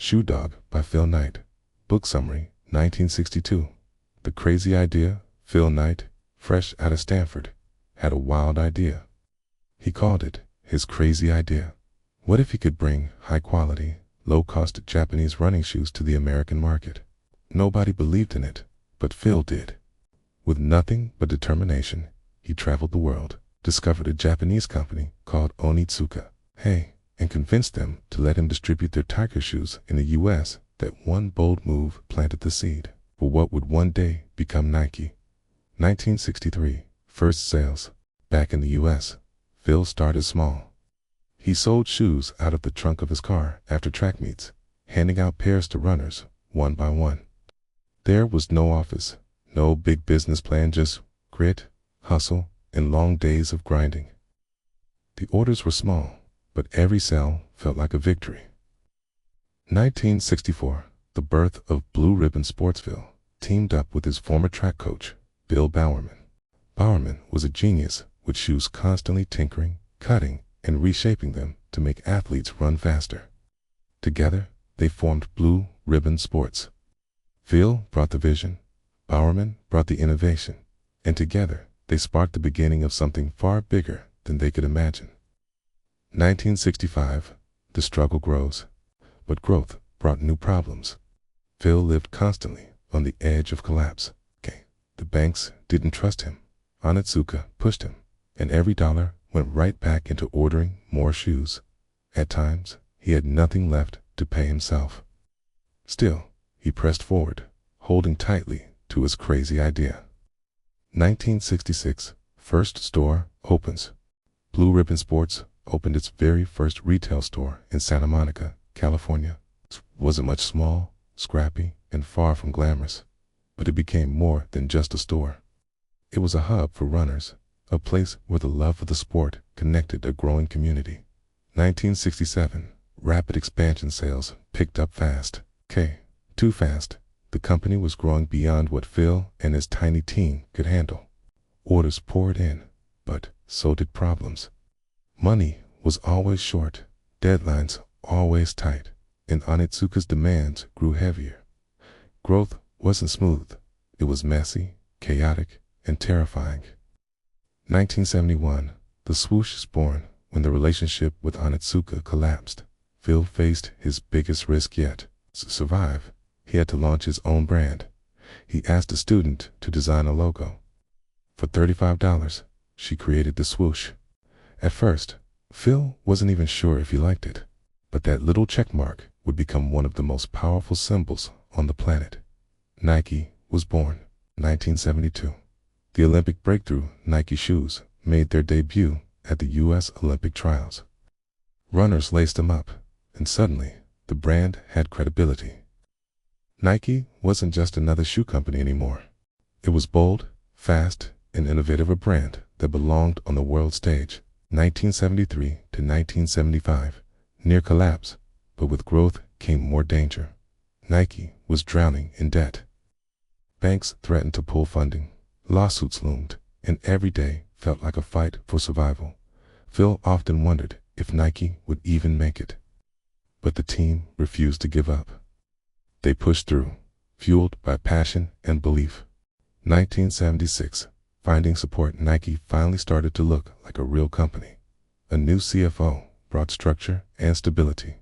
Shoe Dog by Phil Knight. Book summary, 1962. The crazy idea. Phil Knight, fresh out of Stanford, had a wild idea. He called it his crazy idea. What if he could bring high-quality, low-cost Japanese running shoes to the American market? Nobody believed in it, but Phil did. With nothing but determination, he traveled the world, discovered a Japanese company called Onitsuka, and convinced them to let him distribute their tiger shoes in the U.S. That one bold move planted the seed for what would one day become Nike. 1963, first sales. Back in the U.S., Phil started small. He sold shoes out of the trunk of his car after track meets, handing out pairs to runners, one by one. There was no office, no big business plan, just grit, hustle, and long days of grinding. The orders were small, but every sale felt like a victory. 1964, the birth of Blue Ribbon Sportsville, teamed up with his former track coach, Bill Bowerman. Bowerman was a genius, with shoes constantly tinkering, cutting, and reshaping them to make athletes run faster. Together, they formed Blue Ribbon Sports. Phil brought the vision, Bowerman brought the innovation, and together they sparked the beginning of something far bigger than they could imagine. 1965, the struggle grows, but growth brought new problems. Phil lived constantly on the edge of collapse. The banks didn't trust him, Onitsuka pushed him, and every dollar went right back into ordering more shoes. At times, he had nothing left to pay himself. Still, he pressed forward, holding tightly to his crazy idea. 1966, first store opens. Blue Ribbon Sports opened its very first retail store in Santa Monica, California. It wasn't much, small, scrappy, and far from glamorous, but it became more than just a store. It was a hub for runners, a place where the love of the sport connected a growing community. 1967, rapid expansion. Sales picked up fast. Too fast. The company was growing beyond what Phil and his tiny team could handle. Orders poured in, but so did problems. Money was always short, deadlines always tight, and Onitsuka's demands grew heavier. Growth wasn't smooth. It was messy, chaotic, and terrifying. 1971, the swoosh is born when the relationship with Onitsuka collapsed. Phil faced his biggest risk yet. To survive, he had to launch his own brand. He asked a student to design a logo. For $35, she created the swoosh. At first, Phil wasn't even sure if he liked it, but that little check mark would become one of the most powerful symbols on the planet. Nike was born. 1972. The Olympic breakthrough Nike shoes made their debut at the U.S. Olympic trials. Runners laced them up, and suddenly, the brand had credibility. Nike wasn't just another shoe company anymore. It was bold, fast, and innovative, a brand that belonged on the world stage. 1973 to 1975, near collapse, but with growth came more danger. Nike was drowning in debt. Banks threatened to pull funding, lawsuits loomed, and every day felt like a fight for survival. Phil often wondered if Nike would even make it. But the team refused to give up. They pushed through, fueled by passion and belief. 1976, finding support, Nike finally started to look like a real company. A new CFO brought structure and stability.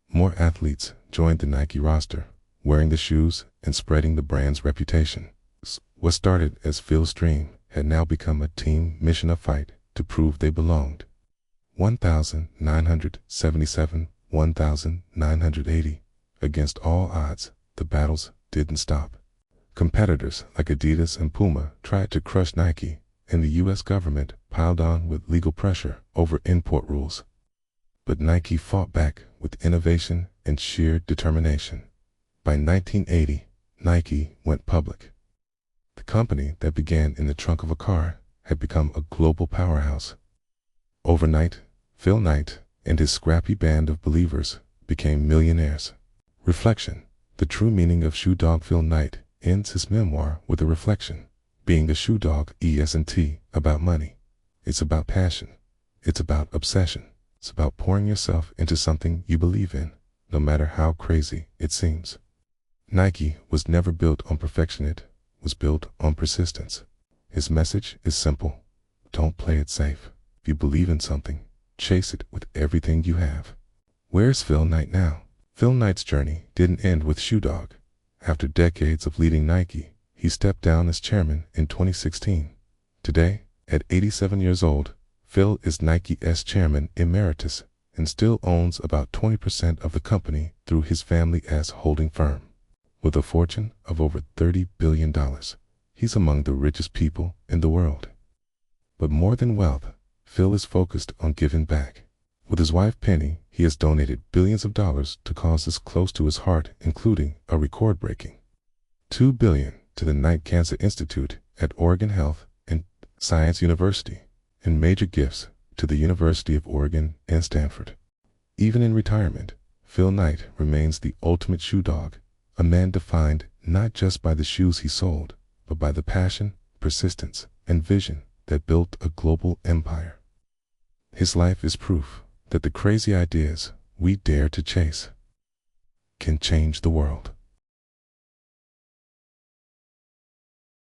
More athletes joined the Nike roster, wearing the shoes and spreading the brand's reputation. What started as Phil's dream had now become a team mission, a fight to prove they belonged. 1,977, 1,980. Against all odds, the battles didn't stop. Competitors like Adidas and Puma tried to crush Nike, and the U.S. government piled on with legal pressure over import rules. But Nike fought back with innovation and sheer determination. By 1980, Nike went public. The company that began in the trunk of a car had become a global powerhouse. Overnight, Phil Knight and his scrappy band of believers became millionaires. Reflection. The true meaning of Shoe Dog. Phil Knight ends his memoir with a reflection. Being a shoe dog isn't about money. It's about passion. It's about obsession. It's about pouring yourself into something you believe in. no matter how crazy it seems. Nike was never built on perfection, it was built on persistence. His message is simple: don't play it safe. If you believe in something, chase it with everything you have. Where's Phil Knight now? Phil Knight's journey didn't end with Shoe Dog. After decades of leading Nike, he stepped down as chairman in 2016. Today, at 87 years old, Phil is Nike's chairman emeritus and still owns about 20% of the company through his family's holding firm. With a fortune of over $30 billion, he's among the richest people in the world. But more than wealth, Phil is focused on giving back. With his wife Penny, he has donated billions of dollars to causes close to his heart, including a record-breaking $2 billion to the Knight Cancer Institute at Oregon Health and Science University, and major gifts to the University of Oregon and Stanford. Even in retirement, Phil Knight remains the ultimate shoe dog, a man defined not just by the shoes he sold, but by the passion, persistence, and vision that built a global empire. His life is proof that the crazy ideas we dare to chase can change the world.